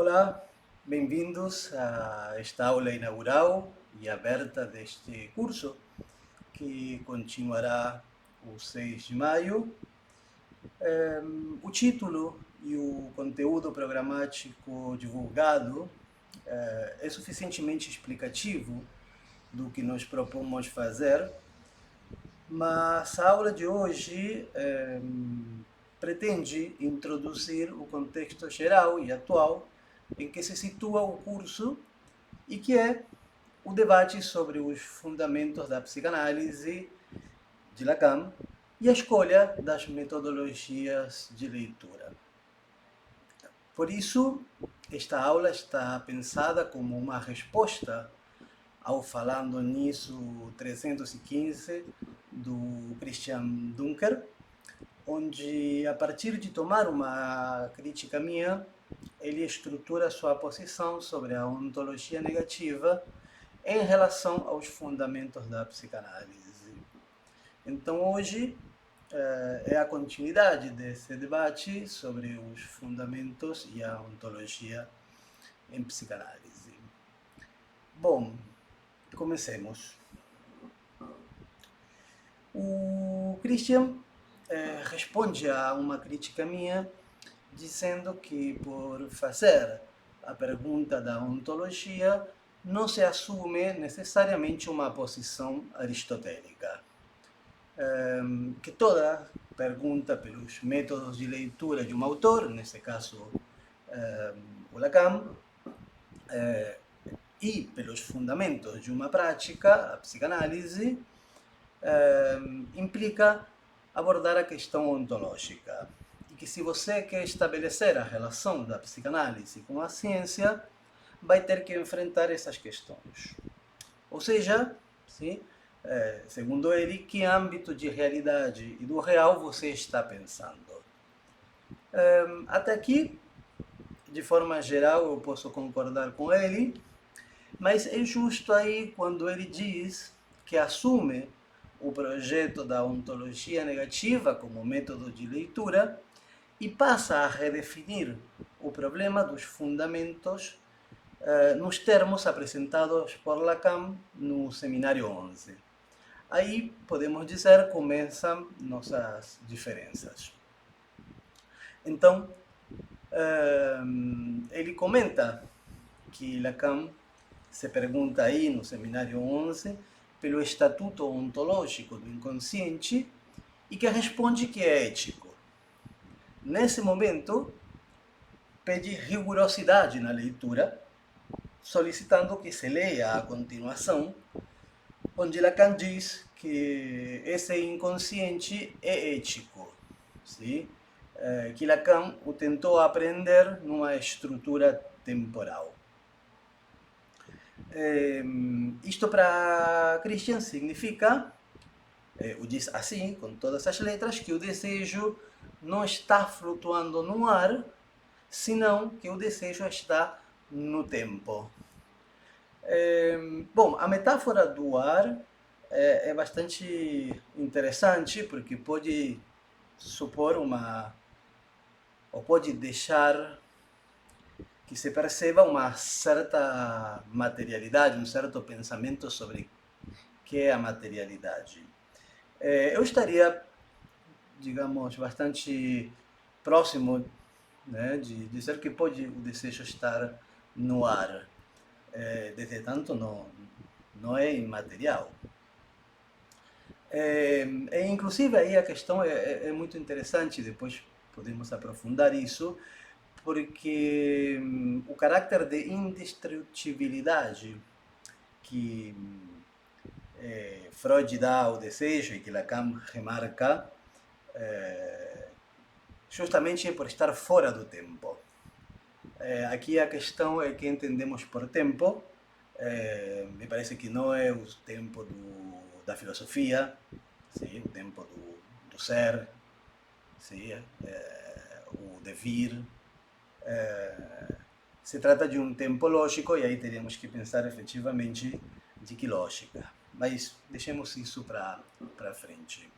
Olá, bem-vindos a esta aula inaugural e aberta deste curso, que continuará o 6 de maio. O título e o conteúdo programático divulgado é suficientemente explicativo do que nós propomos fazer, mas a aula de hoje pretende introduzir o contexto geral e atual em que se situa o curso e que é o debate sobre os fundamentos da psicanálise de Lacan e a escolha das metodologias de leitura. Por isso, esta aula está pensada como uma resposta ao Falando Nisso 315 do Christian Dunker, onde, a partir de tomar uma crítica minha, ele estrutura sua posição sobre a ontologia negativa em relação aos fundamentos da psicanálise. Então, hoje é a continuidade desse debate sobre os fundamentos e a ontologia em psicanálise. Bom, comecemos. O Christian responde a uma crítica minha dizendo que, por fazer a pergunta da ontologia, não se assume necessariamente uma posição aristotélica. Que toda pergunta pelos métodos de leitura de um autor, nesse caso o Lacan, e pelos fundamentos de uma prática, a psicanálise, implica abordar a questão ontológica. E que, se você quer estabelecer a relação da psicanálise com a ciência, vai ter que enfrentar essas questões. Ou seja, sim, segundo ele, que âmbito de realidade e do real você está pensando? Até aqui, de forma geral, eu posso concordar com ele, mas é justo aí quando ele diz que assume o projeto da ontologia negativa como método de leitura e passa a redefinir o problema dos fundamentos nos termos apresentados por Lacan no Seminário 11. Aí, podemos dizer, começam nossas diferenças. Então, ele comenta que Lacan se pergunta aí no Seminário 11 pelo estatuto ontológico do inconsciente e que responde que é ético. Nesse momento, pede rigorosidade na leitura, solicitando que se leia a continuação, onde Lacan diz que esse inconsciente é ético, sim? Que Lacan o tentou aprender numa estrutura temporal. Isto para Christian significa, o diz assim, com todas as letras, que o desejo não está flutuando no ar, senão que o desejo está no tempo. Bom, a metáfora do ar é bastante interessante, porque pode supor ou pode deixar que se perceba uma certa materialidade, um certo pensamento sobre o que é a materialidade. Eu estaria, digamos, bastante próximo, né, de dizer que pode o desejo estar no ar. Desde tanto não é imaterial. Inclusive aí a questão é muito interessante, depois podemos aprofundar isso, porque o caráter de indestrutibilidade que Freud dá ao desejo e que Lacan remarca, justamente é por estar fora do tempo. Aqui a questão é que entendemos por tempo. Me parece que não é o tempo da filosofia, sim? O tempo do ser, sim? O devir. Se trata de um tempo lógico e aí teríamos que pensar efetivamente de que lógica. Mas deixemos isso para frente.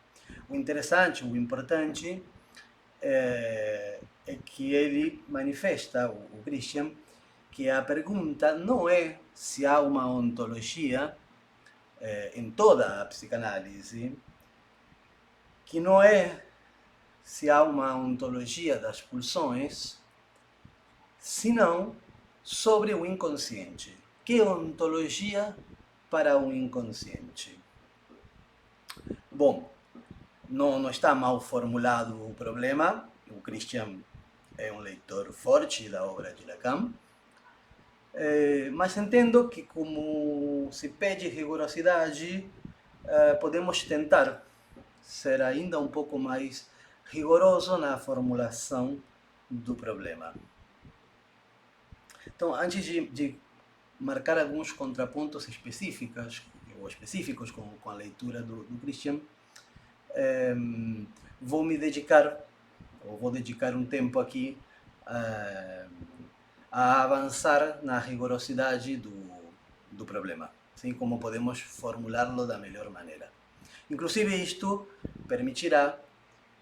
O interessante, o importante é que ele manifesta, o Christian, que a pergunta não é se há uma ontologia em toda a psicanálise, que não é se há uma ontologia das pulsões, senão sobre o inconsciente. Que ontologia para o inconsciente? Bom, não está mal formulado o problema. O Christian é um leitor forte da obra de Lacan, mas entendo que, como se pede rigorosidade, podemos tentar ser ainda um pouco mais rigoroso na formulação do problema. Então, antes de marcar alguns contrapontos específicos com a leitura do Christian, vou dedicar um tempo aqui a avançar na rigorosidade do problema, assim como podemos formulá-lo da melhor maneira. Inclusive, isto permitirá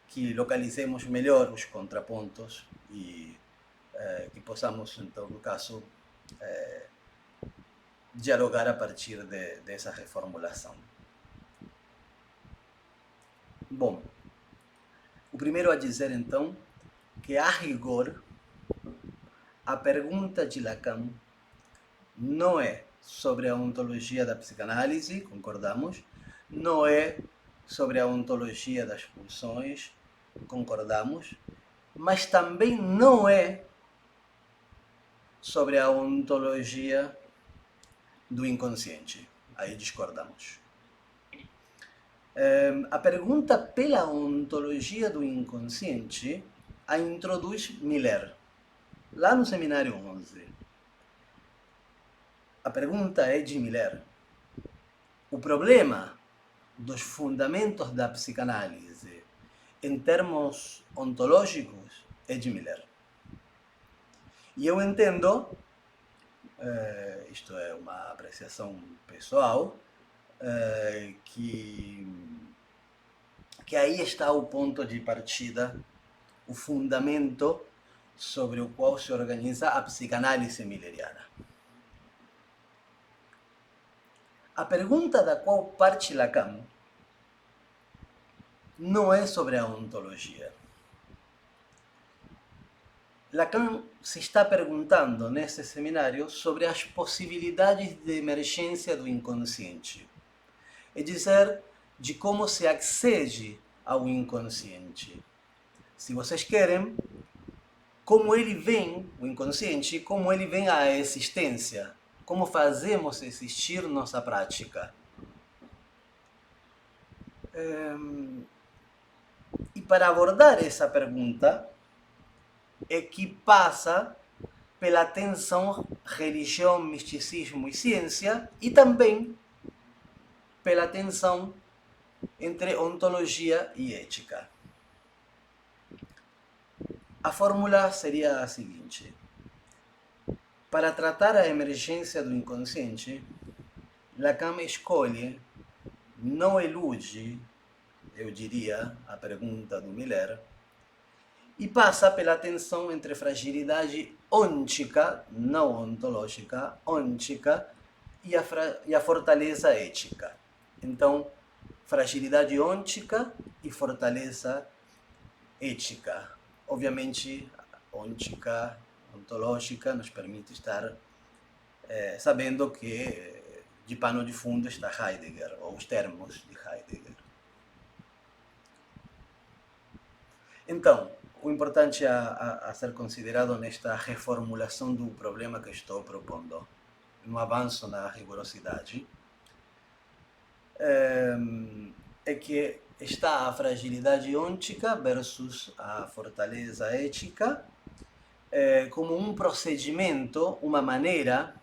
que localizemos melhor os contrapontos e que possamos, em todo caso, dialogar a partir dessa reformulação. Bom, o primeiro a dizer, então, que a rigor, a pergunta de Lacan não é sobre a ontologia da psicanálise, concordamos, não é sobre a ontologia das pulsões, concordamos, mas também não é sobre a ontologia do inconsciente. Aí discordamos. A pergunta pela ontologia do inconsciente a introduz Miller, lá no seminário 11. A pergunta é de Miller. O problema dos fundamentos da psicanálise em termos ontológicos é de Miller. E eu entendo, isto é uma apreciação pessoal, que aí está o ponto de partida, o fundamento sobre o qual se organiza a psicanálise milleriana. A pergunta da qual parte Lacan não é sobre a ontologia. Lacan se está perguntando nesse seminário sobre as possibilidades de emergência do inconsciente. É dizer, de como se accede ao inconsciente. Se vocês querem, como ele vem, o inconsciente, como ele vem à existência, como fazemos existir nossa prática. E para abordar essa pergunta, é que passa pela tensão religião, misticismo e ciência, e também pela tensão entre ontologia e ética. A fórmula seria a seguinte: para tratar a emergência do inconsciente, Lacan escolhe, não elude, eu diria, a pergunta do Miller, e passa pela tensão entre fragilidade ôntica, não ontológica, ôntica, e a fortaleza ética. Então, fragilidade ôntica e fortaleza ética. Obviamente, ôntica, ontológica, nos permite estar sabendo que de pano de fundo está Heidegger, ou os termos de Heidegger. Então, o importante a ser considerado nesta reformulação do problema que estou propondo, no avanço na rigorosidade, é que está a fragilidade ôntica versus a fortaleza ética, como um procedimento, uma maneira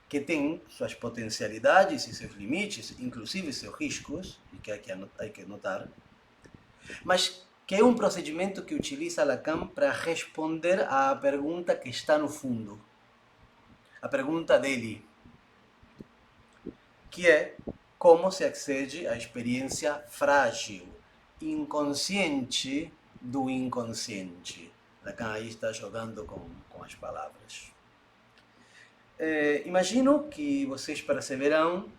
que tem suas potencialidades e seus limites, inclusive seus riscos, e que há que notar, mas que é um procedimento que utiliza Lacan para responder à pergunta que está no fundo. A pergunta dele, que é como se accede à experiência frágil, inconsciente do inconsciente. Lacan aí está jogando com as palavras. imagino que vocês perceberão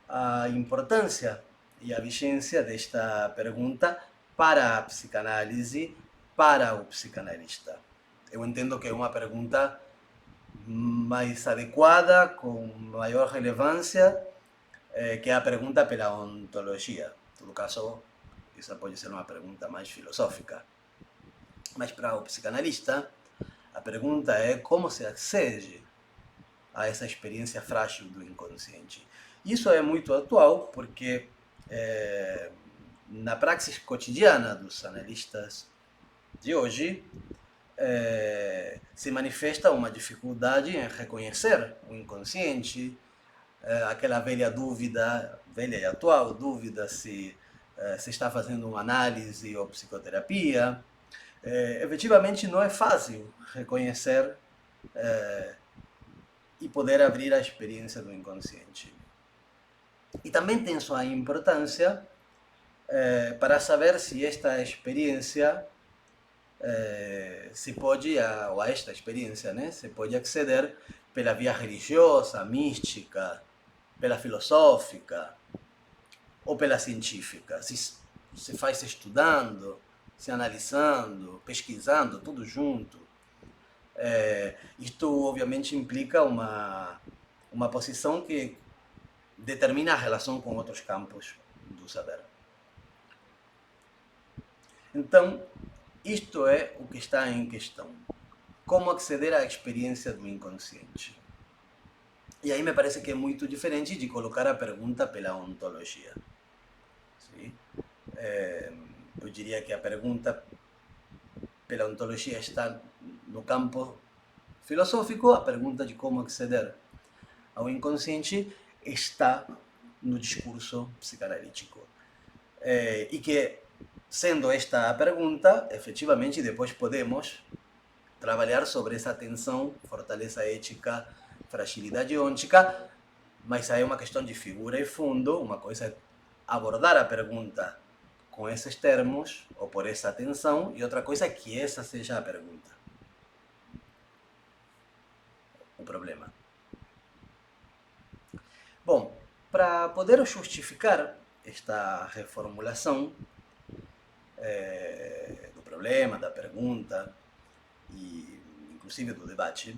a importância e a vigência desta pergunta para a psicanálise, para o psicanalista. Eu entendo que é uma pergunta mais adequada, com maior relevância, que é a pergunta pela ontologia. Em todo caso, essa pode ser uma pergunta mais filosófica. Mas para o psicanalista, a pergunta é como se acede a essa experiência frágil do inconsciente. Isso é muito atual porque na praxis cotidiana dos analistas de hoje se manifesta uma dificuldade em reconhecer o inconsciente, aquela velha dúvida, velha e atual dúvida se se está fazendo uma análise ou psicoterapia. Efetivamente não é fácil reconhecer e poder abrir a experiência do inconsciente. E também tem sua importância para saber se esta experiência se pode, ou a esta experiência, né, se pode acceder pela via religiosa, mística, pela filosófica ou pela científica. Se faz estudando, se analisando, pesquisando, tudo junto. Isto obviamente implica uma posição que determina a relação com outros campos do saber. Então, isto é o que está em questão. Como acceder à experiência do inconsciente. E aí me parece que é muito diferente de colocar a pergunta pela ontologia. Sim? Eu diria que a pergunta pela ontologia está no campo filosófico, a pergunta de como acceder ao inconsciente está no discurso psicanalítico. E que, sendo esta a pergunta, efetivamente depois podemos trabalhar sobre essa tensão, fortaleza ética, fragilidade ôntica, mas aí é uma questão de figura e fundo. Uma coisa é abordar a pergunta com esses termos, ou por essa tensão, e outra coisa é que essa seja a pergunta. O problema. Bom, para poder justificar esta reformulação do problema, da pergunta, e inclusive do debate,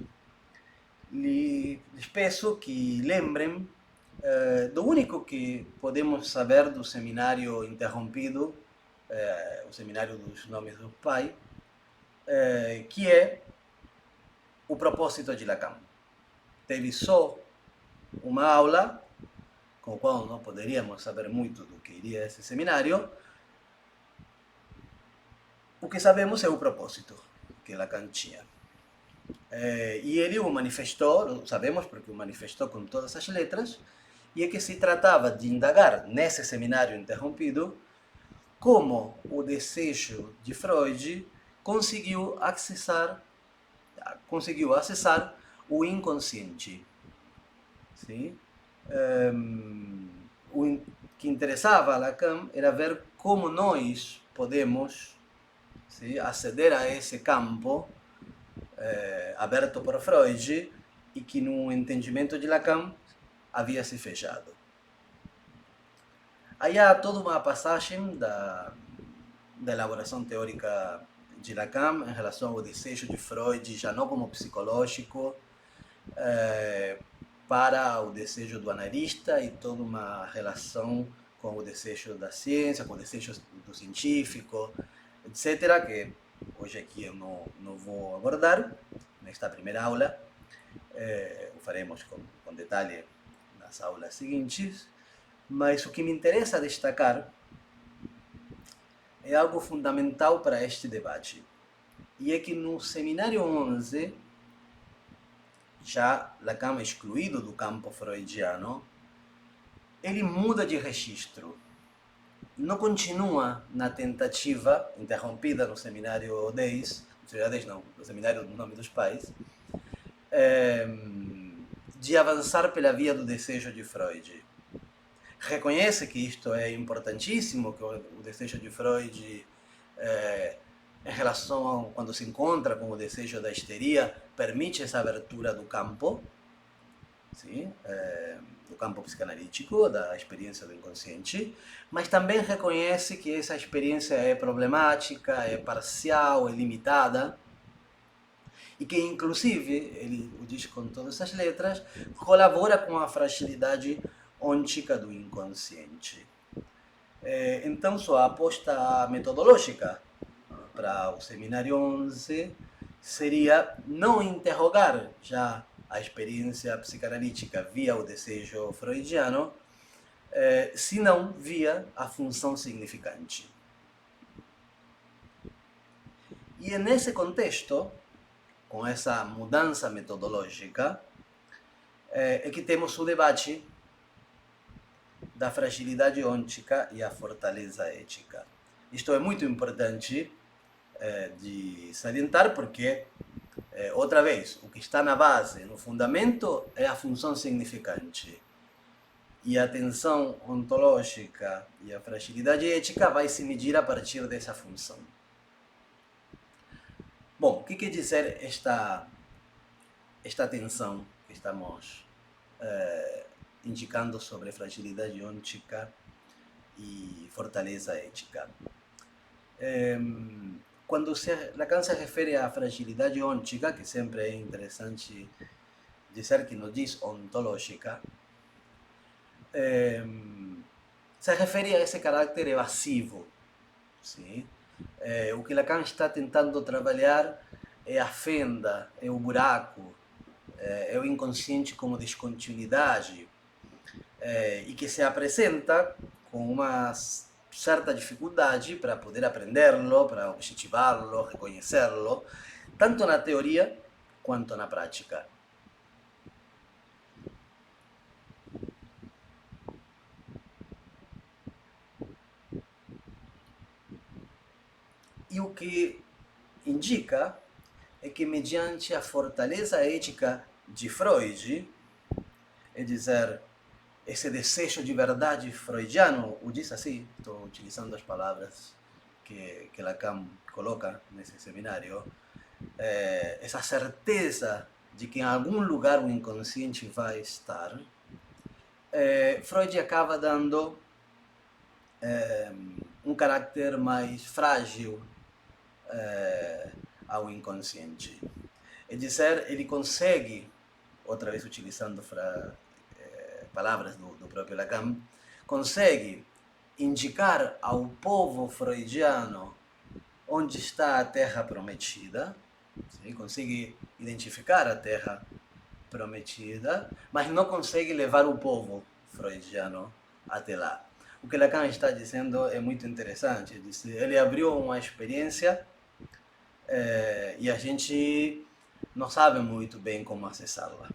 lhes peço que lembrem do único que podemos saber do seminário interrompido, o seminário dos nomes do pai, que é o propósito de Lacan. Teve só uma aula, com a qual não poderíamos saber muito do que iria esse seminário. O que sabemos é o propósito que Lacan tinha. E ele o manifestou, sabemos porque o manifestou com todas as letras, e é que se tratava de indagar nesse seminário interrompido como o desejo de Freud conseguiu acessar o inconsciente. Sim? O que interessava a Lacan era ver como nós podemos, sim, aceder a esse campo aberto por Freud e que no entendimento de Lacan havia se fechado. Aí há toda uma passagem da elaboração teórica de Lacan em relação ao desejo de Freud, já não como psicológico, para o desejo do analista e toda uma relação com o desejo da ciência, com o desejo do científico, etc., que hoje aqui eu não vou abordar nesta primeira aula. O faremos com detalhe nas aulas seguintes, mas o que me interessa destacar é algo fundamental para este debate, e é que no seminário 11, já Lacan excluído do campo freudiano, ele muda de registro. Não continua na tentativa, interrompida no seminário 10, no seminário do Nome dos Pais, de avançar pela via do desejo de Freud. Reconhece que isto é importantíssimo, que o desejo de Freud, em relação a quando se encontra com o desejo da histeria, permite essa abertura do campo, sim, do campo psicanalítico, da experiência do inconsciente, mas também reconhece que essa experiência é problemática, é parcial, é limitada, e que inclusive, ele o diz com todas as letras, colabora com a fragilidade ôntica do inconsciente. Então, sua aposta metodológica para o seminário 11 seria não interrogar já a experiência psicanalítica via o desejo freudiano, senão via a função significante. E é nesse contexto, com essa mudança metodológica, é que temos o debate da fragilidade ôntica e a fortaleza ética. Isto é muito importante de salientar porque, outra vez, o que está na base, no fundamento, é a função significante. E a tensão ontológica e a fragilidade ética vai se medir a partir dessa função. Bom, o que quer dizer esta tensão que estamos indicando sobre fragilidade ôntica e fortaleza ética? Quando Lacan se refere à fragilidade ôntica, que sempre é interessante dizer que não diz ontológica, se refere a esse caráter evasivo. Sim? O que Lacan está tentando trabalhar é a fenda, é o buraco, é o inconsciente como descontinuidade, e que se apresenta com uma certa dificuldade para poder aprendê-lo, para objetivá-lo, reconhecê-lo, tanto na teoria quanto na prática. E o que indica é que, mediante a fortaleza ética de Freud, é dizer, esse desejo de verdade freudiano, o diz assim, estou utilizando as palavras que Lacan coloca nesse seminário, essa certeza de que em algum lugar o inconsciente vai estar, Freud acaba dando um caráter mais frágil ao inconsciente. É dizer, ele consegue, outra vez utilizando palavras do próprio Lacan, consegue indicar ao povo freudiano onde está a terra prometida, sim? Consegue identificar a terra prometida, mas não consegue levar o povo freudiano até lá. O que Lacan está dizendo é muito interessante. Ele abriu uma experiência e a gente não sabe muito bem como acessá-la.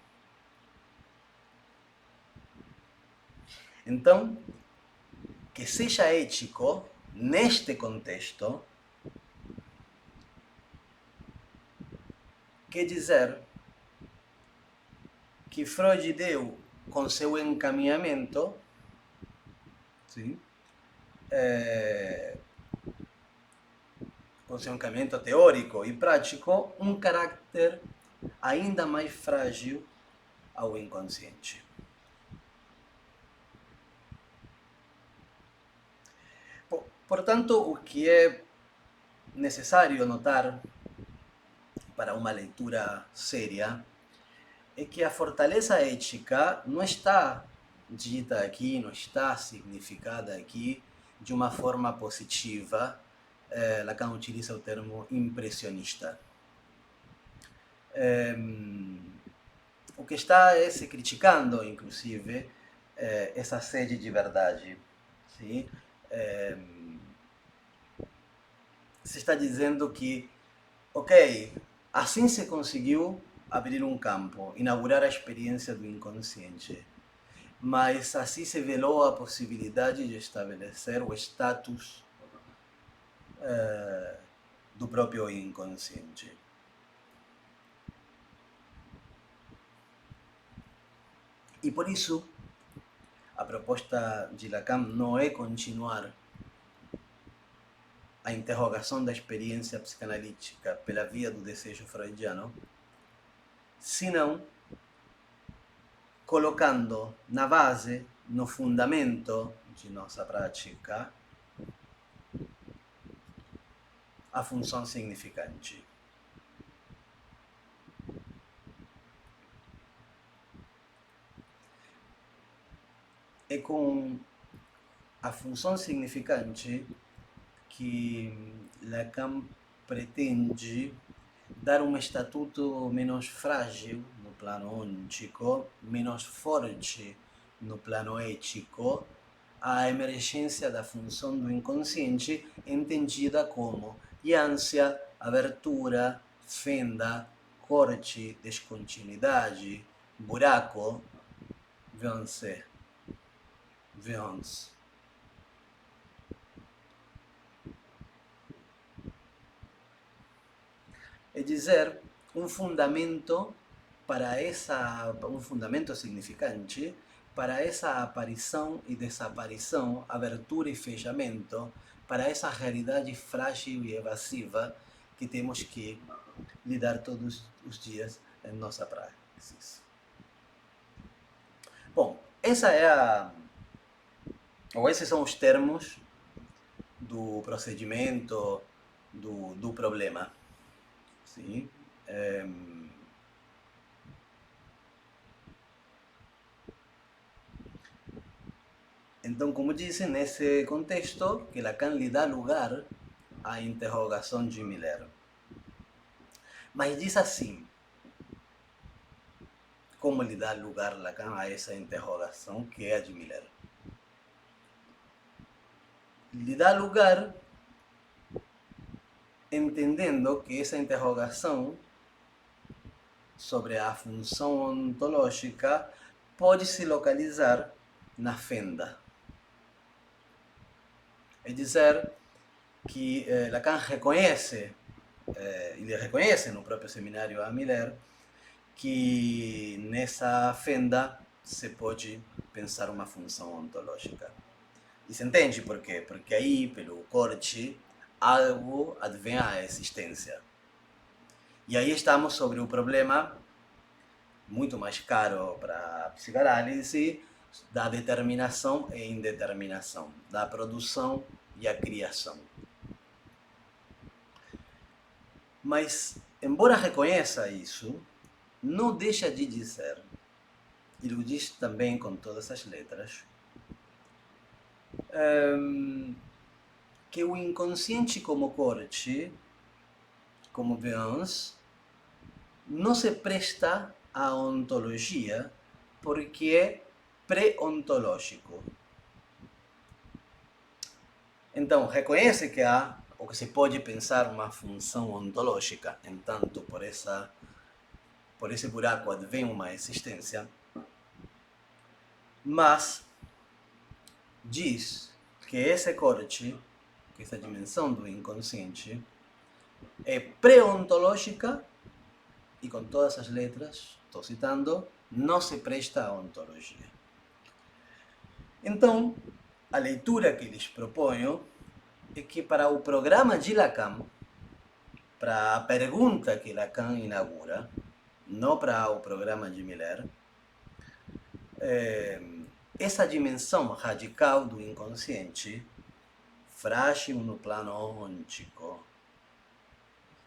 Então, que seja ético neste contexto quer dizer que Freud deu com seu encaminhamento, sim, com seu encaminhamento teórico e prático, um caráter ainda mais frágil ao inconsciente. Portanto, o que é necessário notar para uma leitura séria é que a fortaleza ética não está dita aqui, não está significada aqui de uma forma positiva. Lacan utiliza o termo impressionista. O que está é se criticando, inclusive, essa sede de verdade. Sim? Se está dizendo que, ok, assim se conseguiu abrir um campo, inaugurar a experiência do inconsciente, mas assim se velou a possibilidade de estabelecer o status do próprio inconsciente. E por isso, a proposta de Lacan não é continuar a interrogação da experiência psicanalítica pela via do desejo freudiano, senão colocando na base, no fundamento de nossa prática, a função significante. É com a função significante que Lacan pretende dar um estatuto menos frágil no plano ôntico, menos forte no plano ético, à emergência da função do inconsciente entendida como ânsia, abertura, fenda, corte, descontinuidade, buraco, violência. É dizer, um fundamento um fundamento significante para essa aparição e desaparição, abertura e fechamento, para essa realidade frágil e evasiva que temos que lidar todos os dias em nossa praxis. Bom, esses são os termos do procedimento, do problema. Sim? Então, como disse, nesse contexto, que Lacan lhe dá lugar à interrogação de Miller. Mas diz assim, como lhe dá lugar Lacan a essa interrogação, que é a de Miller? Lhe dá lugar entendendo que essa interrogação sobre a função ontológica pode se localizar na fenda. É dizer, que Lacan reconhece, ele reconhece no próprio seminário a Miller, que nessa fenda se pode pensar uma função ontológica. E se entende por quê? Porque aí, pelo corte, algo advém à existência. E aí estamos sobre o problema muito mais caro para a psicanálise da determinação e indeterminação, da produção e a criação. Mas, embora reconheça isso, não deixa de dizer, e o diz também com todas as letras, que o inconsciente como corte, como violência, não se presta à ontologia porque é pré-ontológico. Então, reconhece que há, ou que se pode pensar uma função ontológica, entanto, por esse buraco advém uma existência, mas diz que esse corte, que essa dimensão do inconsciente, é pré-ontológica e, com todas as letras, estou citando, não se presta à ontologia. Então, a leitura que lhes proponho é que para o programa de Lacan, para a pergunta que Lacan inaugura, não para o programa de Miller, essa dimensão radical do inconsciente, frágil no plano ôntico,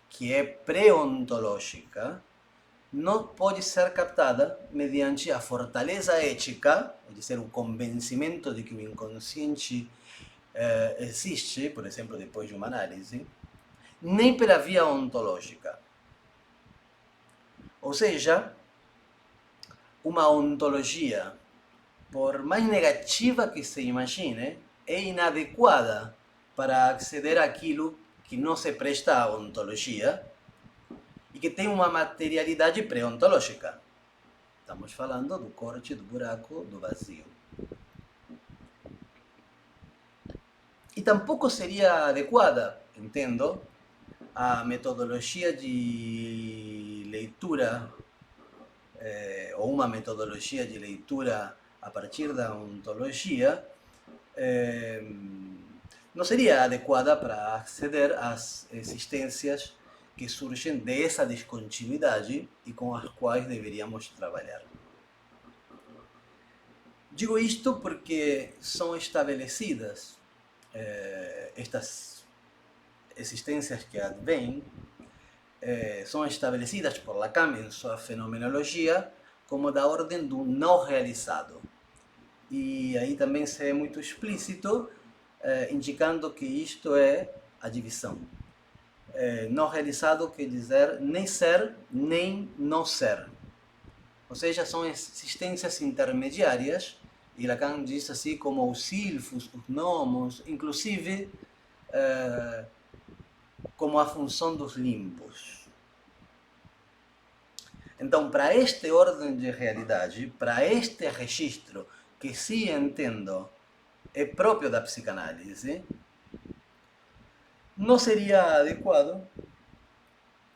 que é pré-ontológica, não pode ser captada mediante a fortaleza ética, é dizer, o convencimento de que o inconsciente existe, por exemplo, depois de uma análise, nem pela via ontológica. Ou seja, uma ontologia, por mais negativa que se imagine, é inadequada para acceder àquilo que não se presta à ontologia e que tem uma materialidade pré-ontológica. Estamos falando do corte, do buraco, do vazio. E tampouco seria adequada, entendo, a metodologia de leitura, ou uma metodologia de leitura a partir da ontologia, não seria adequada para acceder às existências que surgem dessa descontinuidade e com as quais deveríamos trabalhar. Digo isto porque são estabelecidas estas existências que advêm, são estabelecidas por Lacan em sua fenomenologia como da ordem do não realizado. E aí também se é muito explícito, indicando que isto é a divisão. Não realizado quer dizer nem ser, nem não ser. Ou seja, são existências intermediárias, e Lacan diz assim como os silfos, os gnomos, inclusive como a função dos limbos. Então, para esta ordem de realidade, para este registro que sim entendo é próprio da psicanálise, não seria adequado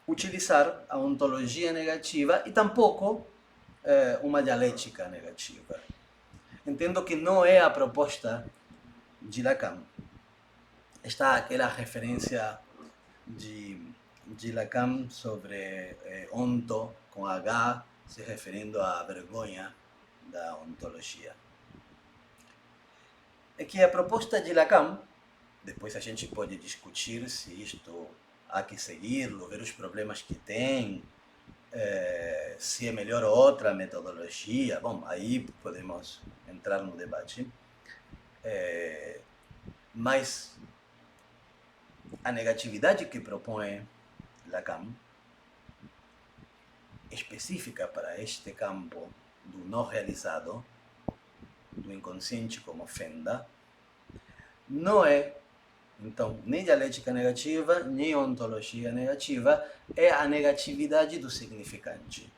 utilizar a ontologia negativa e tampouco uma dialética negativa. Entendo que não é a proposta de Lacan. Está aquela referência de Lacan sobre onto, com H, se referindo à vergonha da ontologia. É que a proposta de Lacan, depois a gente pode discutir se isto há que seguir-lo, ver os problemas que tem, se é melhor outra metodologia. Bom, aí podemos entrar no debate. Mas a negatividade que propõe Lacan, específica para este campo do não realizado, do inconsciente como fenda, não é, então, nem dialética negativa, nem ontologia negativa, é a negatividade do significante.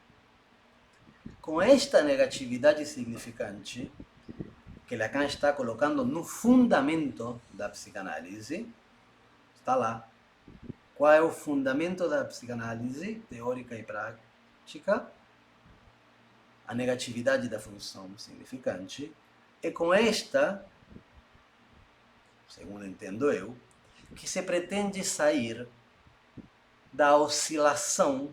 Com esta negatividade significante, que Lacan está colocando no fundamento da psicanálise, está lá. Qual é o fundamento da psicanálise teórica e prática? A negatividade da função significante. E com esta, segundo entendo eu, que se pretende sair da oscilação,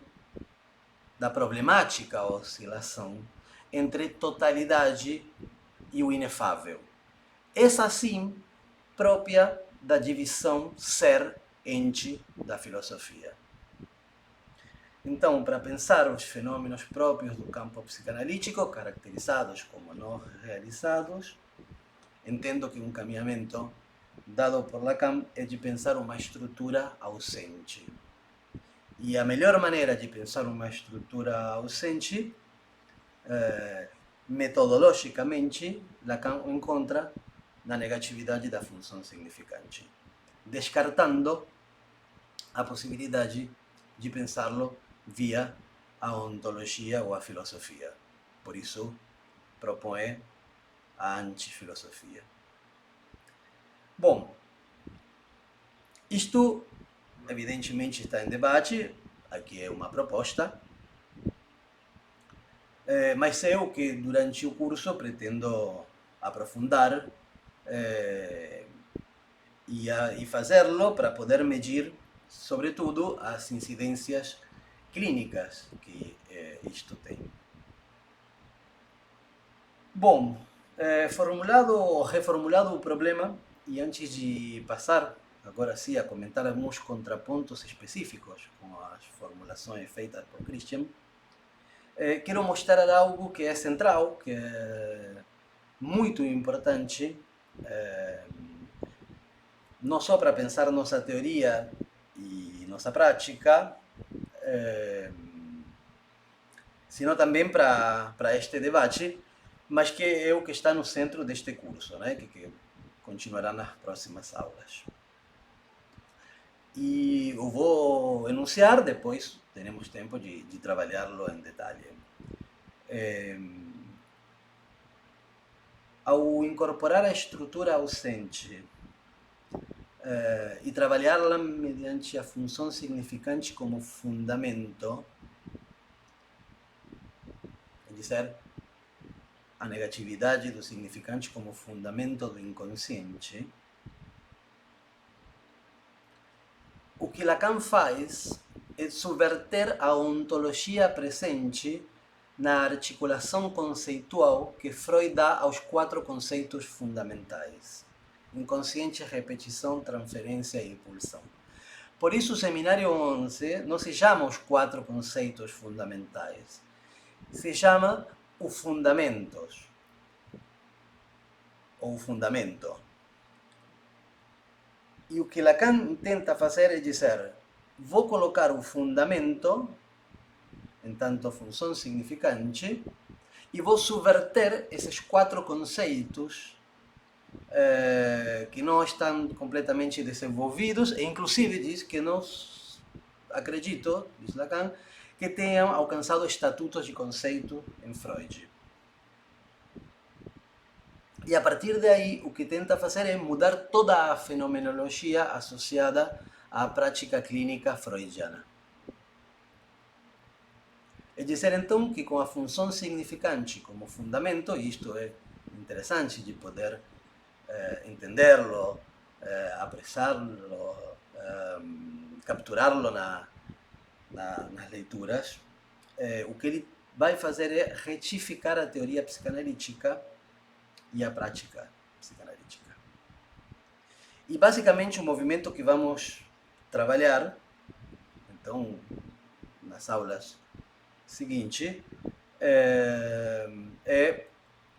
da problemática oscilação entre totalidade e o inefável. Essa sim, própria da divisão ser-ente da filosofia. Então, para pensar os fenômenos próprios do campo psicanalítico, caracterizados como não realizados, entendo que um caminhamento dado por Lacan é de pensar uma estrutura ausente. E a melhor maneira de pensar uma estrutura ausente, metodologicamente, Lacan encontra na negatividade da função significante, descartando a possibilidade de pensá-lo via a ontologia ou a filosofia. Por isso, propõe a antifilosofia. Bom, isto evidentemente está em debate, aqui é uma proposta, mas eu que durante o curso pretendo aprofundar e fazê-lo para poder medir, sobretudo, as incidências clínicas que isto tem. Bom, reformulado o problema, e antes de passar agora sim a comentar alguns contrapontos específicos com as formulações feitas por Christian, quero mostrar algo que é central, que é muito importante, não só para pensar nossa teoria e nossa prática, sino também para este debate, mas que é o que está no centro deste curso, né? que continuará nas próximas aulas. E eu vou enunciar, depois teremos tempo de trabalhá-lo em detalhe. Ao incorporar a estrutura ausente e trabalhá-la mediante a função significante como fundamento, é dizer, a negatividade do significante como fundamento do inconsciente, o que Lacan faz é subverter a ontologia presente na articulação conceitual que Freud dá aos 4 conceitos fundamentais: inconsciente, repetição, transferência e pulsão. Por isso, o seminário 11 não se chama os 4 conceitos fundamentais, se chama o fundamentos, ou fundamento. E o que Lacan tenta fazer é dizer: vou colocar o fundamento, entanto função significante, e vou subverter esses 4 conceitos que não estão completamente desenvolvidos, e inclusive diz que não acredito, diz Lacan, que tenham alcançado estatutos de conceito em Freud. E a partir daí, o que tenta fazer é mudar toda a fenomenologia associada à prática clínica freudiana. É dizer, então, que com a função significante como fundamento, e isto é interessante de poder entenderlo, apreciarlo, capturarlo nas leituras, o que ele vai fazer é retificar a teoria psicanalítica e a prática psicanalítica. E basicamente o movimento que vamos trabalhar, então, nas aulas seguintes, é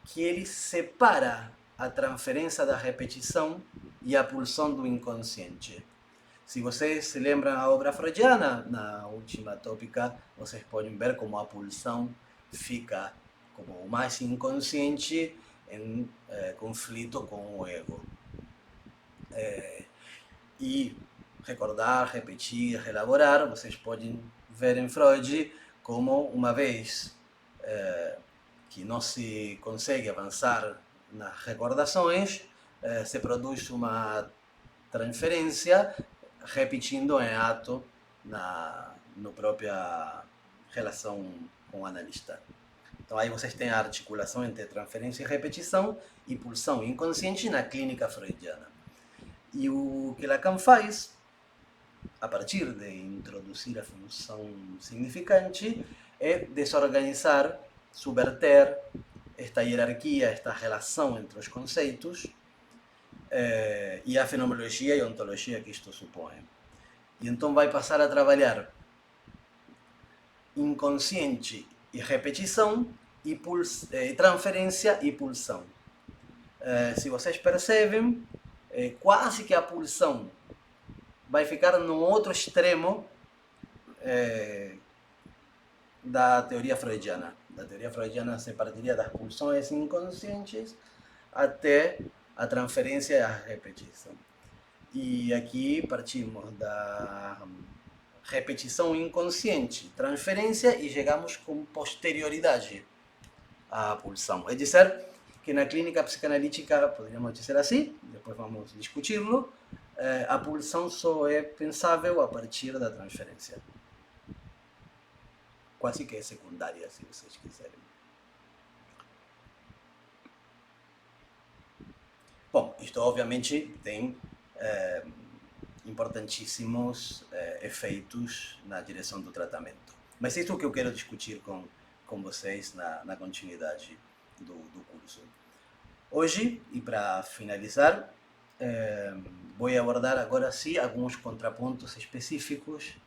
que ele separa a transferência da repetição e a pulsão do inconsciente. Se vocês se lembram da obra freudiana, na última tópica, vocês podem ver como a pulsão fica como o mais inconsciente em conflito com o ego. E recordar, repetir, elaborar, vocês podem ver em Freud como, uma vez que não se consegue avançar nas recordações, se produz uma transferência, repetindo em ato na própria relação com o analista. Então aí vocês têm a articulação entre transferência e repetição e pulsão inconsciente na clínica freudiana. E o que Lacan faz, a partir de introduzir a função significante, é desorganizar, subverter esta hierarquia, esta relação entre os conceitos e a fenomenologia e ontologia que isto supõe. E então vai passar a trabalhar inconsciente e repetição, e transferência e pulsão. Se vocês percebem, quase que a pulsão vai ficar no outro extremo da teoria freudiana. Da teoria freudiana se partiria das pulsões inconscientes até a transferência e a repetição. E aqui partimos da repetição inconsciente, transferência, e chegamos com posterioridade à pulsão. É dizer, que na clínica psicanalítica, poderíamos dizer assim, depois vamos discuti-lo, a pulsão só é pensável a partir da transferência. Quase que é secundária, se vocês quiserem. Bom, isto obviamente tem importantíssimos efeitos na direção do tratamento. Mas isso é o que eu quero discutir com vocês na continuidade do curso. Hoje, e para finalizar, vou abordar agora sim alguns contrapontos específicos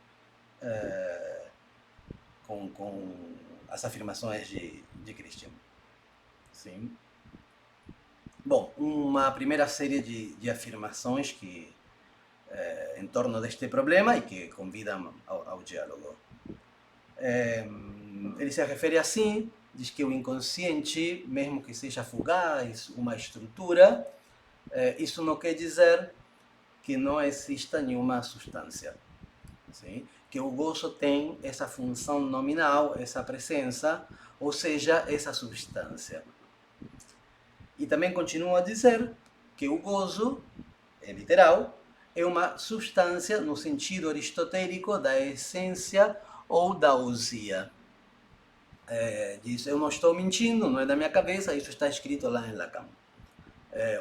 com as afirmações de Christian. Sim. Bom, uma primeira série de afirmações que em torno deste problema e que convidam ao diálogo. Ele se refere assim, diz que o inconsciente, mesmo que seja fugaz, uma estrutura, isso não quer dizer que não exista nenhuma substância. Sim? Que o gozo tem essa função nominal, essa presença, ou seja, essa substância. E também continua a dizer que o gozo, é literal, é uma substância no sentido aristotélico da essência ou da ousia. Diz, eu não estou mentindo, não é da minha cabeça, isso está escrito lá em Lacan.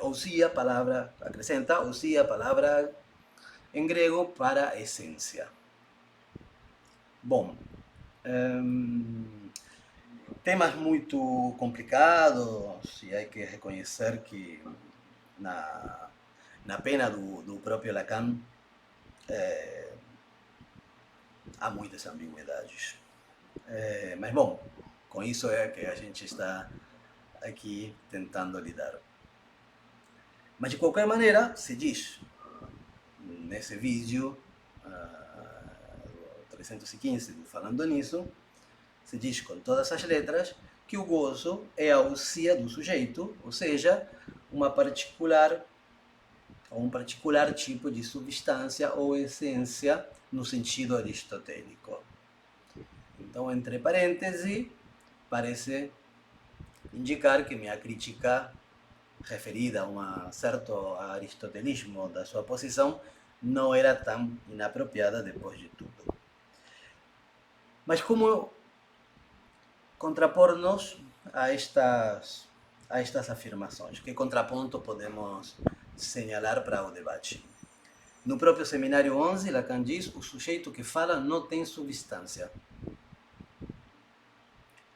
Ousia, palavra, acrescenta, ousia, palavra em grego para essência. Bom, temas muito complicados, e há que reconhecer que na pena do próprio Lacan há muitas ambiguidades. Mas, bom, com isso é que a gente está aqui tentando lidar. Mas, de qualquer maneira, se diz nesse vídeo 315 do Falando Nisso, se diz com todas as letras que o gozo é a ousia do sujeito, ou seja, um particular tipo de substância ou essência no sentido aristotélico. Então, entre parênteses, parece indicar que minha crítica referida a um certo aristotelismo da sua posição não era tão inapropriada depois de tudo. Mas como contrapor-nos a estas afirmações? Que contraponto podemos señalar para o debate? No próprio Seminário 11, Lacan diz: o sujeito que fala não tem substância.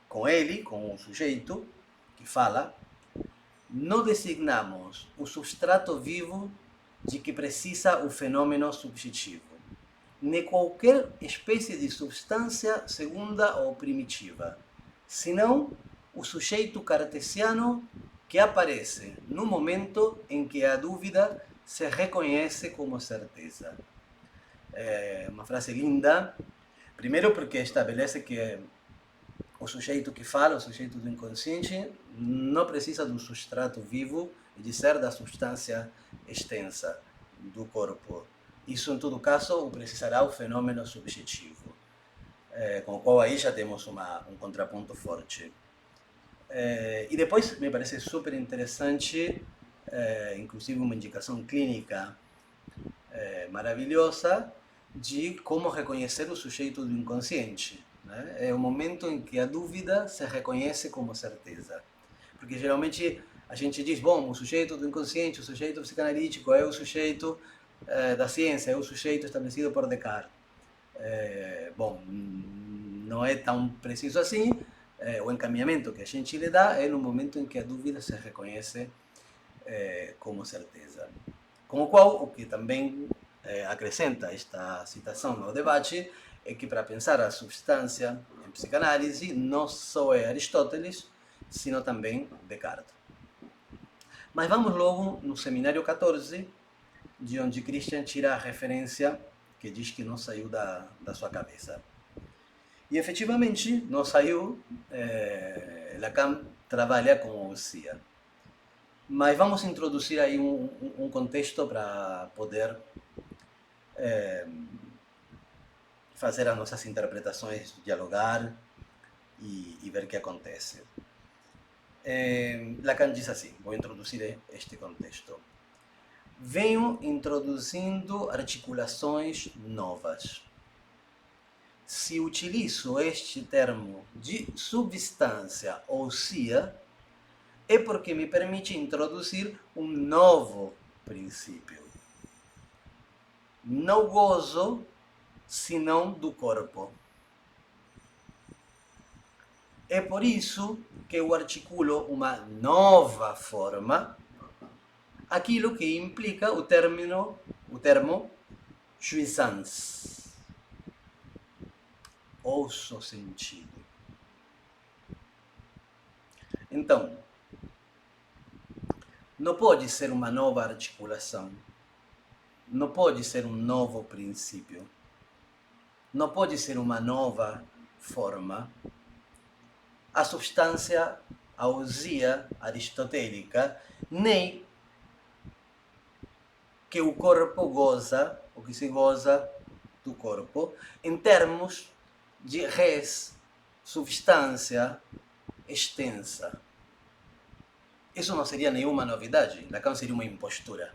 Com ele, com o sujeito que fala, não designamos o substrato vivo de que precisa o fenômeno subjetivo, nem qualquer espécie de substância segunda ou primitiva, senão o sujeito cartesiano que aparece no momento em que a dúvida se reconhece como certeza. É uma frase linda, primeiro porque estabelece que o sujeito que fala, o sujeito do inconsciente, não precisa do substrato vivo e de ser da substância extensa do corpo. Isso, em todo caso, precisará o fenômeno subjetivo, com o qual aí já temos um contraponto forte. E depois, me parece super interessante, inclusive uma indicação clínica maravilhosa de como reconhecer o sujeito do inconsciente. Né? É o momento em que a dúvida se reconhece como certeza. Porque geralmente a gente diz, bom, o sujeito do inconsciente, o sujeito psicanalítico é o sujeito da ciência, é o sujeito estabelecido por Descartes. Bom, não é tão preciso assim. O encaminhamento que a gente lhe dá é no momento em que a dúvida se reconhece como certeza. Com o qual, o que também acrescenta esta citação no debate é que para pensar a substância em psicanálise não só é Aristóteles, sino também Descartes. Mas vamos logo no Seminário 14, de onde Christian tira a referência que diz que não saiu da sua cabeça. E efetivamente não saiu. Lacan trabalha com ousia. Mas vamos introduzir aí um contexto para poder fazer as nossas interpretações, dialogar e ver o que acontece. Lacan diz assim, vou introduzir este contexto. Venho introduzindo articulações novas. Se utilizo este termo de substância ousia, é porque me permite introduzir um novo princípio. Não gozo, senão do corpo. É por isso que eu articulo uma nova forma, aquilo que implica o termo jouissance, ouço sentido. Então, não pode ser uma nova articulação, não pode ser um novo princípio, não pode ser uma nova forma. A substância, a ousia aristotélica, nem que o corpo goza, o que se goza do corpo, em termos de res, substância extensa. Isso não seria nenhuma novidade. Lacan seria uma impostura.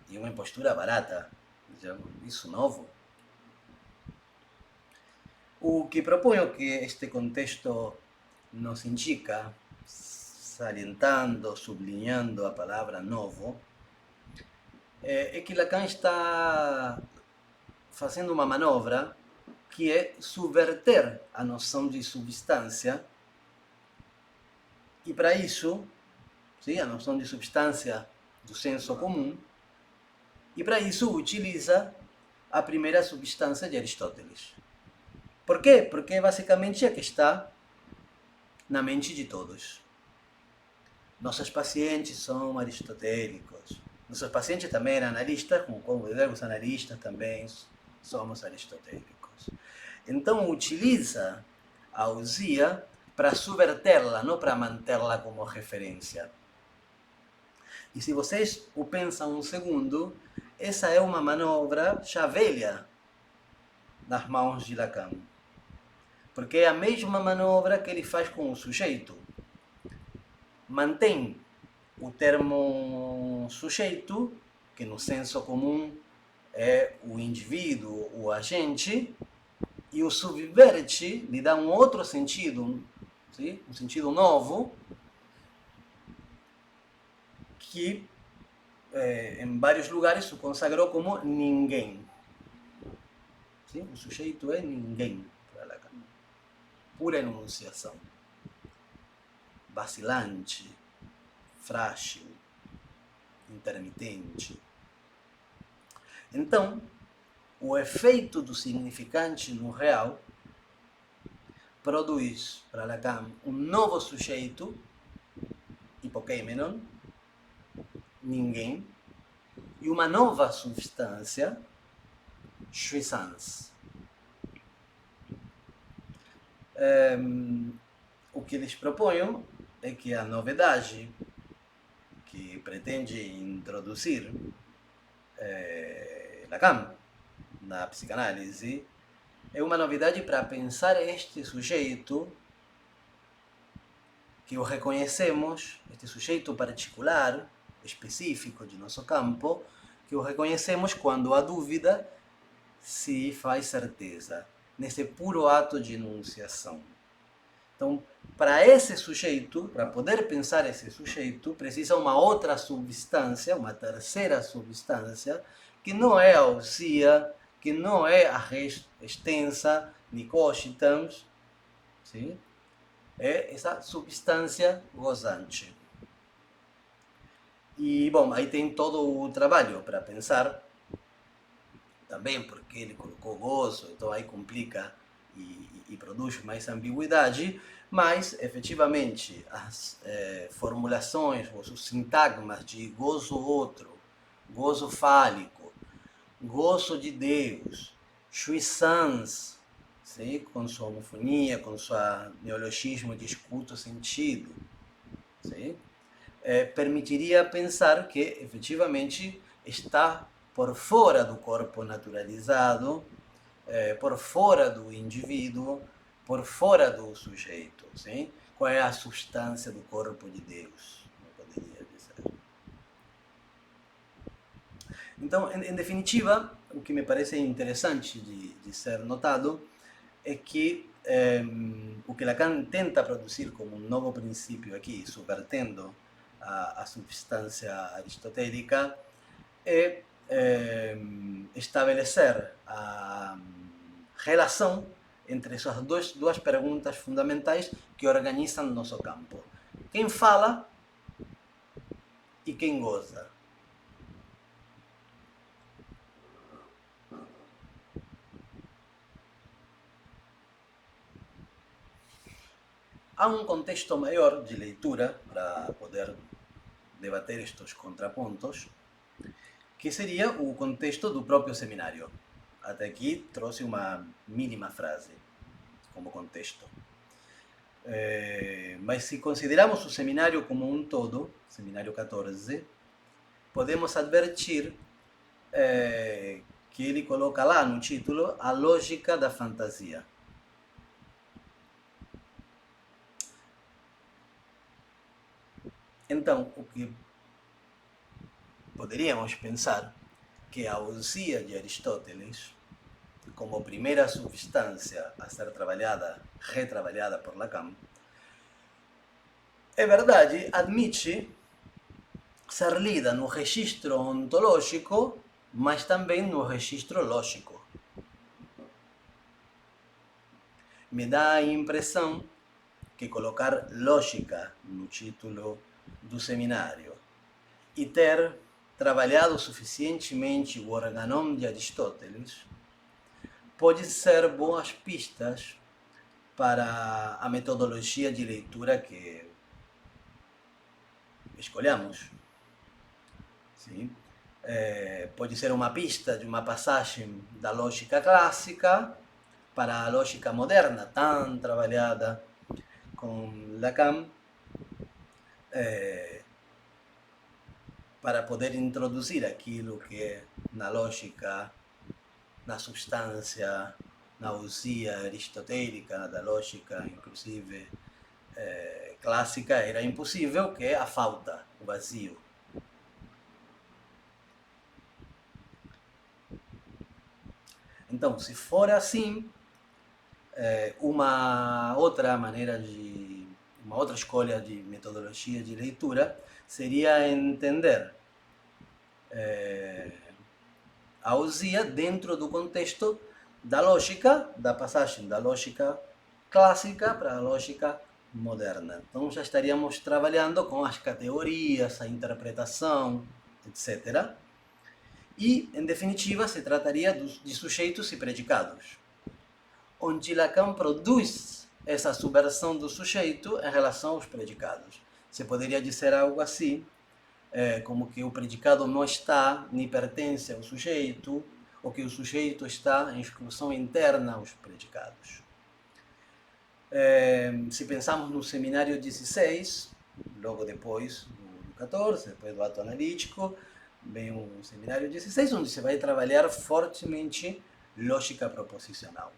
E uma impostura barata. Isso novo. O que proponho que este contexto nos indica, salientando, sublinhando a palavra novo, é que Lacan está fazendo uma manobra que é subverter a noção de substância, e para isso, sim, a noção de substância do senso comum, e para isso utiliza a primeira substância de Aristóteles. Por quê? Porque basicamente é a que está na mente de todos. Nossos pacientes são aristotélicos. Nossos pacientes também eram analistas, como os analistas também somos aristotélicos. Então utiliza a ousia para subvertê-la, não para mantê-la como referência. E se vocês o pensam um segundo, essa é uma manobra já velha nas mãos de Lacan. Porque é a mesma manobra que ele faz com o sujeito. Mantém o termo sujeito, que no senso comum é o indivíduo, o agente, e o subverte, lhe dá um outro sentido, sim? Um sentido novo, que em vários lugares se consagrou como ninguém. Sim? O sujeito é ninguém para Lacan. Pura enunciação. Vacilante, frágil, intermitente. Então, o efeito do significante no real produz para Lacan um novo sujeito, hipokeimenon, ninguém, e uma nova substância, jouissance. O que eles propõem é que a novidade que pretende introduzir Lacan na psicanálise é uma novidade para pensar este sujeito que o reconhecemos, este sujeito particular, específico de nosso campo, que o reconhecemos quando a dúvida se faz certeza, nesse puro ato de enunciação. Então, para esse sujeito, para poder pensar esse sujeito, precisa uma outra substância, uma terceira substância, que não é a ousia, que não é a res extensa, nicocitans, sim? É essa substância gozante. E, bom, aí tem todo o trabalho para pensar, também porque ele colocou gozo, então aí complica e produz mais ambiguidade, mas, efetivamente, as formulações, os sintagmas de gozo outro, gozo fálico, gozo de Deus, jouissance, sim? Com sua homofonia, com seu neologismo de escuto sentido, sim? Permitiria pensar que, efetivamente, está por fora do corpo naturalizado, por fora do indivíduo, por fora do sujeito. Sim? Qual é a substância do corpo de Deus? Eu poderia dizer. Então, em definitiva, o que me parece interessante de ser notado é que o que Lacan tenta produzir como um novo princípio aqui, subvertendo a substância aristotélica, é estabelecer a relação entre essas duas perguntas fundamentais que organizam nosso campo. Quem fala e quem goza. Há um contexto maior de leitura para poder debater estes contrapontos, que seria o contexto do próprio seminário. Até aqui trouxe uma mínima frase como contexto. Mas se consideramos o seminário como um todo, seminário 14, podemos advertir que ele coloca lá no título a lógica da fantasia. Então, o que poderíamos pensar que a ousia de Aristóteles, como primeira substância a ser trabalhada, retrabalhada por Lacan, é verdade, admite ser lida no registro ontológico, mas também no registro lógico. me dá a impressão que colocar lógica no título do seminário e ter trabalhado suficientemente o organon de Aristóteles pode ser boas pistas para a metodologia de leitura que escolhamos. Sim? Pode ser uma pista de uma passagem da lógica clássica para a lógica moderna, tão trabalhada com Lacan, para poder introduzir aquilo que é na lógica, na substância, na ousia aristotélica, da lógica, inclusive clássica, era impossível, que é a falta, o vazio. Então, se for assim, uma outra escolha de metodologia de leitura seria entender a ousia dentro do contexto da lógica, da passagem da lógica clássica para a lógica moderna. Então já estaríamos trabalhando com as categorias, a interpretação, etc. E, em definitiva, se trataria de sujeitos e predicados, onde Lacan produz essa subversão do sujeito em relação aos predicados. Se poderia dizer algo assim, como que o predicado não está nem pertence ao sujeito, ou que o sujeito está em exclusão interna aos predicados. Se pensamos no seminário 16, logo depois do 14, depois do ato analítico, vem o seminário 16, onde se vai trabalhar fortemente lógica proposicional,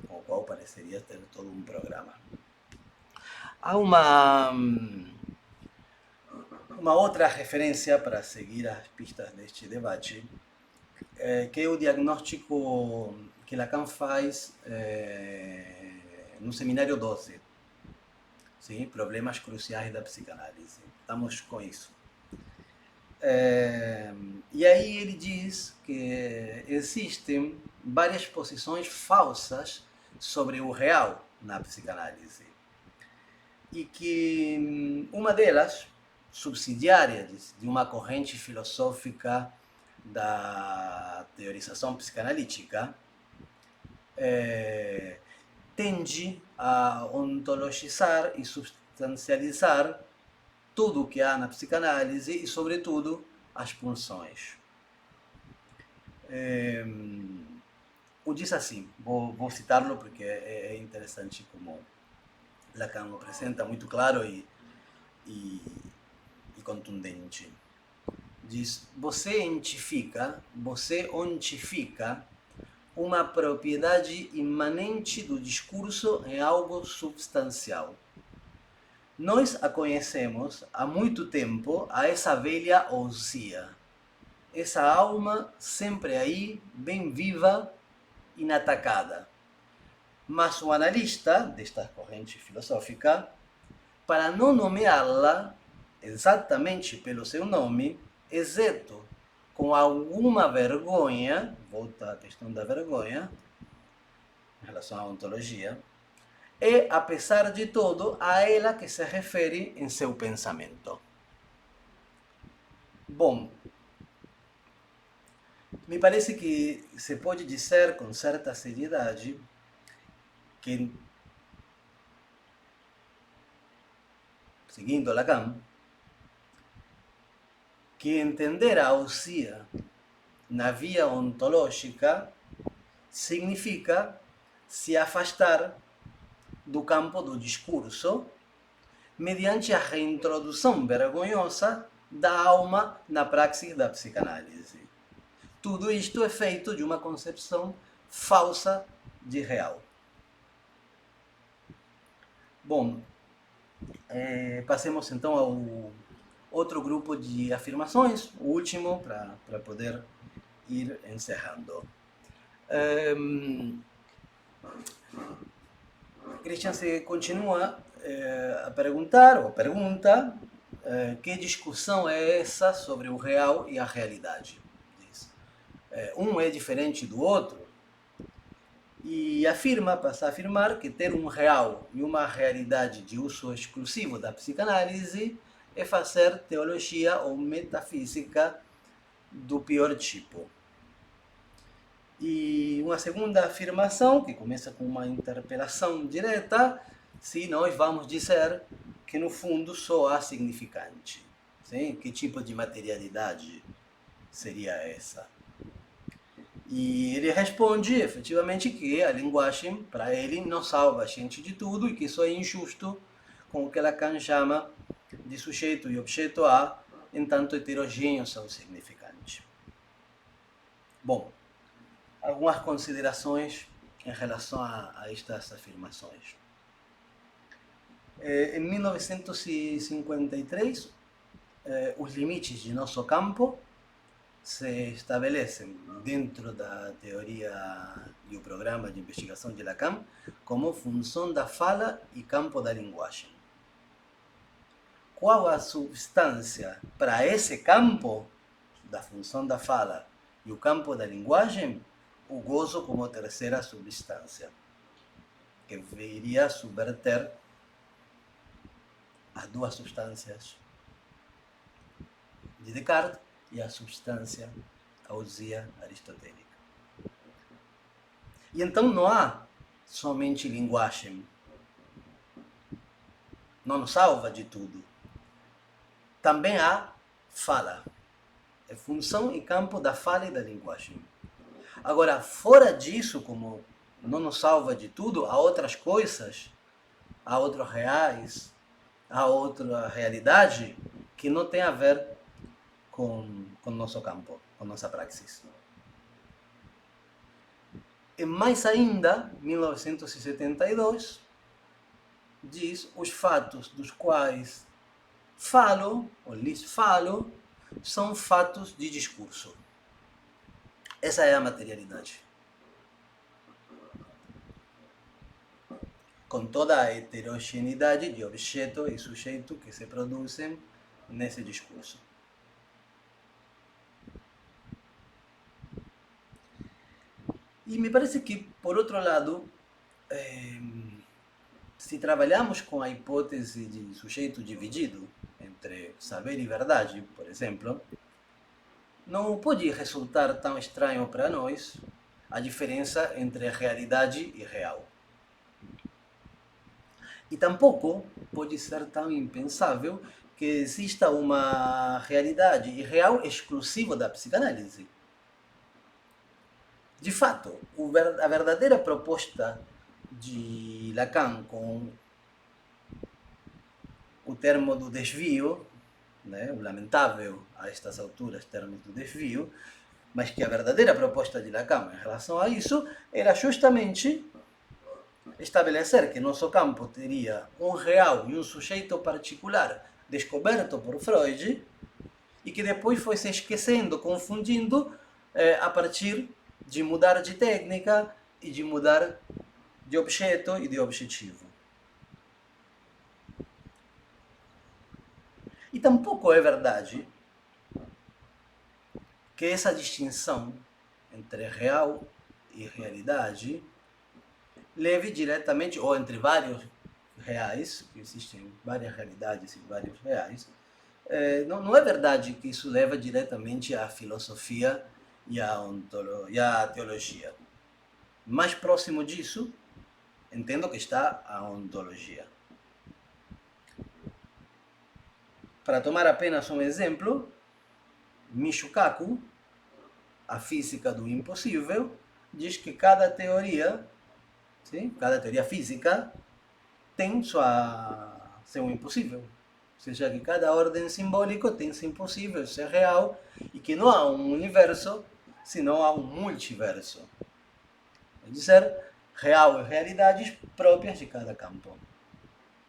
com o qual pareceria ter todo um programa. Há uma outra referência para seguir as pistas deste debate, que é o diagnóstico que Lacan faz no seminário 12, sim? Problemas cruciais da psicanálise. Estamos com isso. E aí ele diz que existem várias posições falsas sobre o real na psicanálise e que uma delas, subsidiária de uma corrente filosófica da teorização psicanalítica, tende a ontologizar e substancializar tudo o que há na psicanálise e, sobretudo, as pulsões. O diz assim, vou citá-lo porque é interessante como Lacan o apresenta, muito claro e contundente. Diz, você ontifica uma propriedade imanente do discurso em algo substancial. Nós a conhecemos há muito tempo, a essa velha ousia, essa alma sempre aí, bem viva, inatacada. Mas o analista desta corrente filosófica, para não nomeá-la exatamente pelo seu nome, exceto com alguma vergonha, volta à questão da vergonha, em relação à ontologia, é, apesar de tudo, a ela que se refere em seu pensamento. Bom, me parece que se pode dizer com certa seriedade que, seguindo Lacan, que entender a ousia na via ontológica significa se afastar do campo do discurso mediante a reintrodução vergonhosa da alma na praxis da psicanálise. Tudo isto é feito de uma concepção falsa de real. Bom, passemos então ao outro grupo de afirmações, o último, para poder ir encerrando. Christian se continua a perguntar, ou pergunta, que discussão é essa sobre o real e a realidade? Diz. Um é diferente do outro? E passa a afirmar que ter um real e uma realidade de uso exclusivo da psicanálise é fazer teologia ou metafísica do pior tipo. E uma segunda afirmação, que começa com uma interpelação direta, se nós vamos dizer que no fundo só há significante. Sim? Que tipo de materialidade seria essa? E ele responde efetivamente que a linguagem, para ele, não salva a gente de tudo e que isso é injusto com o que Lacan chama de sujeito e objeto A, em tanto heterogêneos são significantes. Bom, algumas considerações em relação a estas afirmações. Em 1953, os limites de nosso campo se estabelecem dentro da teoria e o programa de investigação de Lacan como função da fala e campo da linguagem. Qual a substância para esse campo da função da fala e o campo da linguagem? O gozo como terceira substância, que viria a subverter as duas substâncias de Descartes e a substância, a ousia aristotélica. E então não há somente linguagem. Não nos salva de tudo. Também há fala. É função e campo da fala e da linguagem. Agora, fora disso, como não nos salva de tudo, há outras coisas, há outros reais, há outra realidade que não tem a ver com nosso campo, com nossa praxis. E mais ainda, 1972, diz os fatos dos quais falo, ou lhes falo, são fatos de discurso. Essa é a materialidade. Com toda a heterogeneidade de objeto e sujeito que se produzem nesse discurso. E me parece que, por outro lado, se trabalhamos com a hipótese de sujeito dividido entre saber e verdade, por exemplo, não pode resultar tão estranho para nós a diferença entre realidade e real. E tampouco pode ser tão impensável que exista uma realidade irreal exclusiva da psicanálise. De fato, a verdadeira proposta de Lacan com o termo do desvio, né, o lamentável a estas alturas termo do desvio, mas que a verdadeira proposta de Lacan em relação a isso era justamente estabelecer que nosso campo teria um real e um sujeito particular descoberto por Freud e que depois foi se esquecendo, confundindo a partir de mudar de técnica e de mudar de objeto e de objetivo. E tampouco é verdade que essa distinção entre real e realidade leve diretamente, ou entre vários reais, que existem várias realidades e vários reais, não é verdade que isso leva diretamente à filosofia e à teologia. Mais próximo disso, entendo que está a ontologia. Para tomar apenas um exemplo, Michio Kaku, a física do impossível, diz que cada teoria física tem seu impossível. Ou seja, que cada ordem simbólica tem seu impossível, seu real, e que não há um universo, senão há um multiverso. É dizer, real e realidades próprias de cada campo.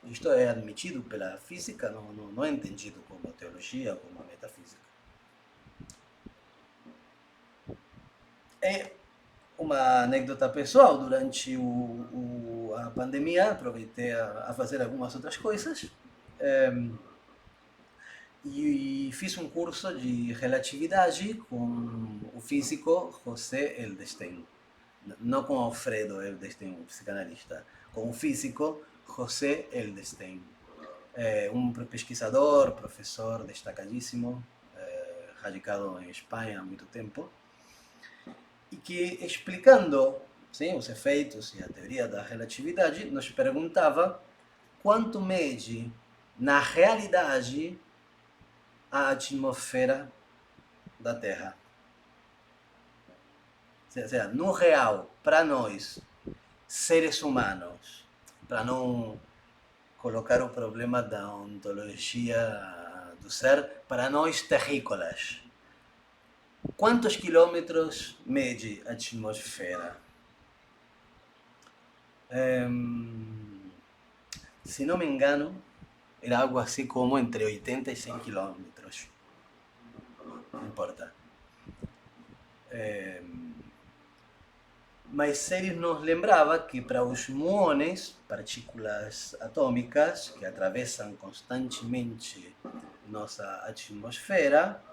Isto é admitido pela física, não é entendido como teologia, como metafísica. É uma anedota pessoal, durante a pandemia aproveitei a fazer algumas outras coisas e fiz um curso de relatividade com o físico José Edelstein, não com Alfredo Edelstein, o psicanalista, com o físico José Edelstein, um pesquisador, professor destacadíssimo, radicado em Espanha há muito tempo, e que, explicando, sim, os efeitos e a teoria da relatividade, nos perguntava quanto mede, na realidade, a atmosfera da Terra. Ou seja, no real, para nós, seres humanos, para não colocar o problema da ontologia do ser, para nós terrícolas, quantos quilômetros mede a atmosfera? Se não me engano, era algo assim como entre 80 e 100 quilômetros. Não importa. Mas ele nos lembrava que para os muões, partículas atômicas que atravessam constantemente nossa atmosfera,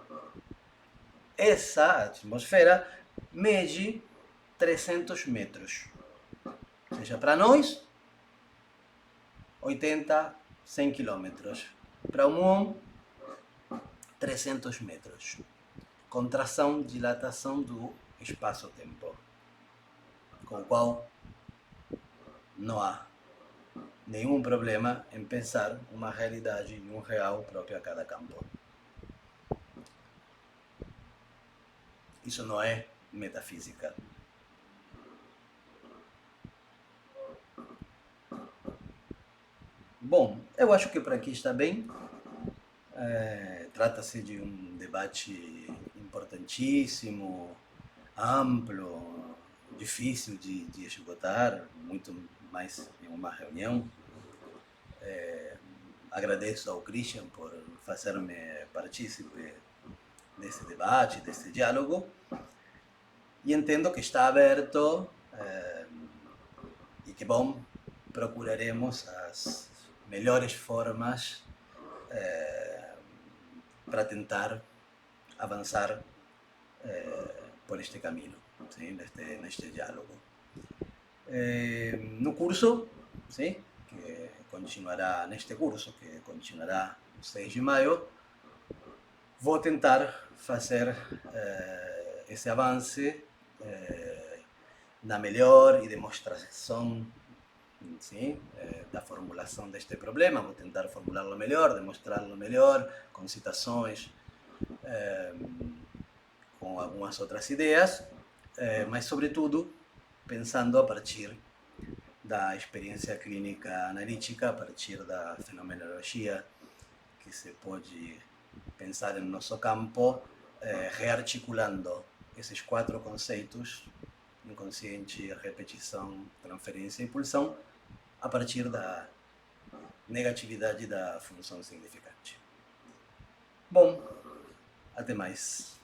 essa atmosfera mede 300 metros. Ou seja, para nós, 80, 100 quilômetros. Para o muon, 300 metros. Contração, dilatação do espaço-tempo, com o qual não há nenhum problema em pensar uma realidade e um real próprio a cada campo. Isso não é metafísica. Bom, eu acho que por aqui está bem. Trata-se de um debate importantíssimo, amplo, difícil de esgotar, muito mais em uma reunião. Agradeço ao Christian por fazer-me partícipe desse debate, desse diálogo, e entendo que está aberto e que, bom, procuraremos as melhores formas para tentar avançar por este caminho, sim, neste diálogo. No curso, sim, que continuará neste curso, que continuará no 6 de maio, vou tentar fazer esse avance na melhor e demonstração, sim, da formulação deste problema. Vou tentar formular-lo melhor, demonstrá-lo melhor, com citações, com algumas outras ideias, mas, sobretudo, pensando a partir da experiência clínica analítica, a partir da fenomenologia que se pode pensar no nosso campo, rearticulando esses 4 conceitos: inconsciente, repetição, transferência e pulsão, a partir da negatividade da função significante. Bom, até mais.